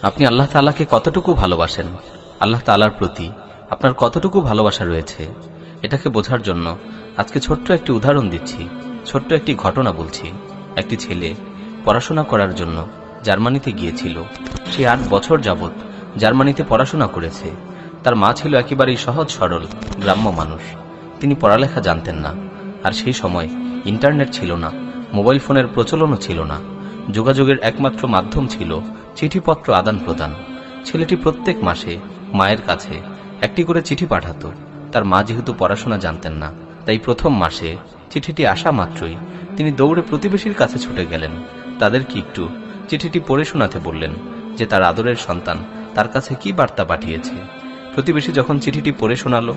আপনি আল্লাহ তাআলাকে কতটুকু ভালোবাসেন, আল্লাহ তাআলার প্রতি আপনার কতটুকু ভালোবাসা রয়েছে, এটাকে বোঝার জন্য আজকে ছোট্ট একটি উদাহরণ দিচ্ছি, ছোট্ট একটি ঘটনা বলছি। একটি ছেলে পড়াশোনা করার জন্য জার্মানিতে গিয়েছিল। সে 8 বছর যাবৎ জার্মানিতে পড়াশোনা করেছে। তার মা ছিল একেবারেই সহজ সরল গ্রাম্য মানুষ। তিনি পড়ালেখা জানতেন না, আর সেই সময় ইন্টারনেট ছিল না, মোবাইল ফোনের প্রচলনও ছিল না। যোগাযোগের একমাত্র মাধ্যম ছিল চিঠিপত্র আদান প্রদান। ছেলেটি প্রত্যেক মাসে মায়ের কাছে একটি করে চিঠি পাঠাতো। তার মা যেহেতু পড়াশোনা জানতেন না, তাই প্রথম মাসে চিঠিটি আসা মাত্রই তিনি দৌড়ে প্রতিবেশীর কাছে ছুটে গেলেন। তাদেরকে একটু চিঠিটি পড়ে শোনাতে বললেন যে তার আদরের সন্তান তার কাছে কি বার্তা পাঠিয়েছে। প্রতিবেশী যখন চিঠিটি পড়ে শোনালো,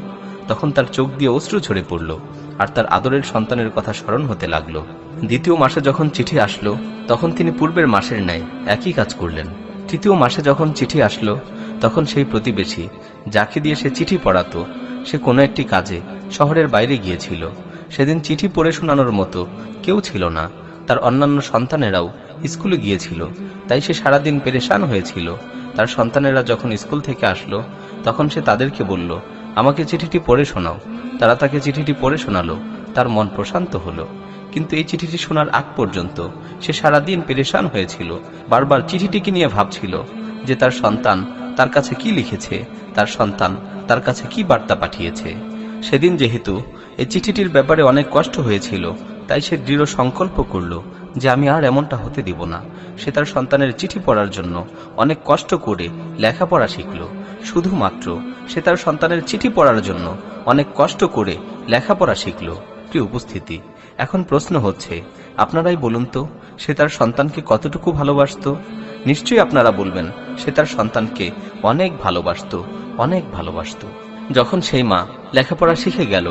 তখন তার চোখ দিয়ে অশ্রু ঝরে পড়ল, আর তার আদরের সন্তানের কথা স্মরণ হতে লাগলো। দ্বিতীয় মাসে যখন চিঠি আসলো, তখন তিনি পূর্বের মাসের ন্যায় একই কাজ করলেন। তৃতীয় মাসে যখন চিঠি আসলো, তখন সেই প্রতিবেশী যাকে দিয়ে সে চিঠি পড়াতো, সে কোনো একটি কাজে শহরের বাইরে গিয়েছিল। সেদিন চিঠি পড়ে শোনানোর মতো কেউ ছিল না। তার অন্যান্য সন্তানেরাও স্কুলে গিয়েছিল, তাই সে সারাদিন পেরেশান হয়েছিল। তার সন্তানেরা যখন স্কুল থেকে আসলো, তখন সে তাদেরকে বলল, আমাকে চিঠিটি পড়ে শোনাও। তারা তাকে চিঠিটি পড়ে শোনালো। তার মন প্রশান্ত হলো। কিন্তু এই চিঠিটি শোনার আগ পর্যন্ত সে সারাদিন পেরেশান হয়েছিল। বারবার চিঠিটিকে নিয়ে ভাবছিল যে তার সন্তান তার কাছে কি লিখেছে, তার সন্তান তার কাছে কি বার্তা পাঠিয়েছে। সেদিন যেহেতু এই চিঠিটির ব্যাপারে অনেক কষ্ট হয়েছিল, তাই সে দৃঢ় সংকল্প করল যে আমি আর এমনটা হতে দিব না। সে তার সন্তানের চিঠি পড়ার জন্য অনেক কষ্ট করে লেখাপড়া শিখল। শুধুমাত্র সে তার সন্তানের চিঠি পড়ার জন্য অনেক কষ্ট করে লেখাপড়া শিখল। প্রিয় উপস্থিতি, এখন প্রশ্ন হচ্ছে, আপনারাই বলুন তো, সে তার সন্তানকে কতটুকু ভালোবাসতো? নিশ্চয়ই আপনারা বলবেন সে তার সন্তানকে অনেক ভালোবাসতো, অনেক ভালোবাসতো। যখন সেই মা লেখাপড়া শিখে গেল,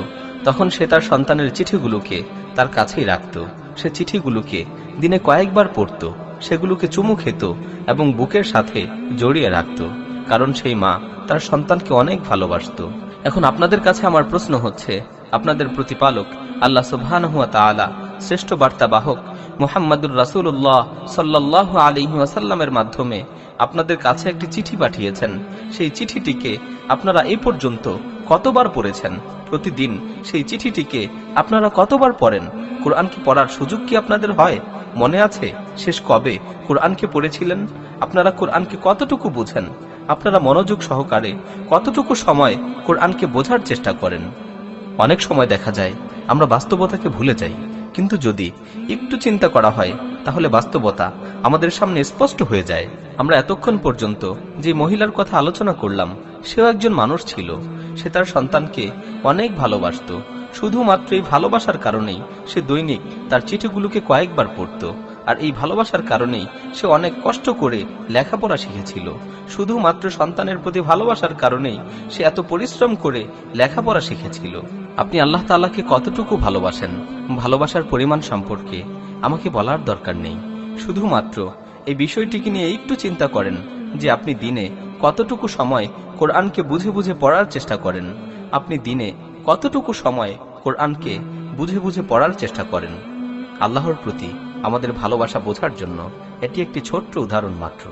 তখন সে তার সন্তানের চিঠিগুলোকে তার কাছেই রাখত। সে চিঠিগুলোকে দিনে কয়েকবার পড়ত, সেগুলোকে চুমু খেত এবং বুকের সাথে জড়িয়ে রাখত, কারণ সেই মা তার সন্তানকে অনেক ভালোবাসতো। এখন আপনাদের কাছে আমার প্রশ্ন হচ্ছে, আপনাদের প্রতিপালক আল্লাহ সুবহানাহু ওয়া তাআলা শ্রেষ্ঠ বার্তাবাহক মুহাম্মাদুর রাসূলুল্লাহ সাল্লাল্লাহু আলাইহি ওয়াসাল্লামের মাধ্যমে আপনাদের কাছে একটি চিঠি পাঠিয়েছেন। সেই চিঠিটিকে আপনারা এই পর্যন্ত কতবার পড়েছেন? প্রতিদিন সেই চিঠিটিকে আপনারা কতবার পড়েন? কোরআনকে পড়ার সুযোগ কি আপনাদের হয়? মনে আছে শেষ কবে কোরআনকে পড়েছিলেন? আপনারা কোরআনকে কতটুকু বুঝেন? আপনারা মনোযোগ সহকারে কতটুকু সময় কোরআনকে বোঝার চেষ্টা করেন? অনেক সময় দেখা যায় আমরা বাস্তবতাকে ভুলে যাই, কিন্তু যদি একটু চিন্তা করা হয় তাহলে বাস্তবতা আমাদের সামনে স্পষ্ট হয়ে যায়। আমরা এতক্ষণ পর্যন্ত যে মহিলার কথা আলোচনা করলাম, সেও একজন মানুষ ছিল। সে তার সন্তানকে অনেক ভালোবাসতো। শুধুমাত্র এই ভালোবাসার কারণেই সে দৈনিক তার চিঠিগুলোকে কয়েকবার পড়ত, আর এই ভালোবাসার কারণেই সে অনেক কষ্ট করে লেখাপড়া শিখেছিল। শুধুমাত্র সন্তানের প্রতি ভালোবাসার কারণেই সে এত পরিশ্রম করে লেখাপড়া শিখেছিল। আপনি আল্লাহ তাআলাকে কতটুকু ভালোবাসেন, ভালোবাসার পরিমাণ সম্পর্কে আমাকে বলার দরকার নেই। শুধুমাত্র এই বিষয়টিকে নিয়ে একটু চিন্তা করেন যে আপনি দিনে কতটুকু সময় কোরআনকে বুঝে বুঝে পড়ার চেষ্টা করেন। আপনি দিনে কতটুকু সময় কোরআনকে বুঝে বুঝে পড়ার চেষ্টা করেন। আল্লাহর প্রতি আমাদের ভালোবাসা বোঝার জন্য এটি একটি ছোট্ট উদাহরণ মাত্র।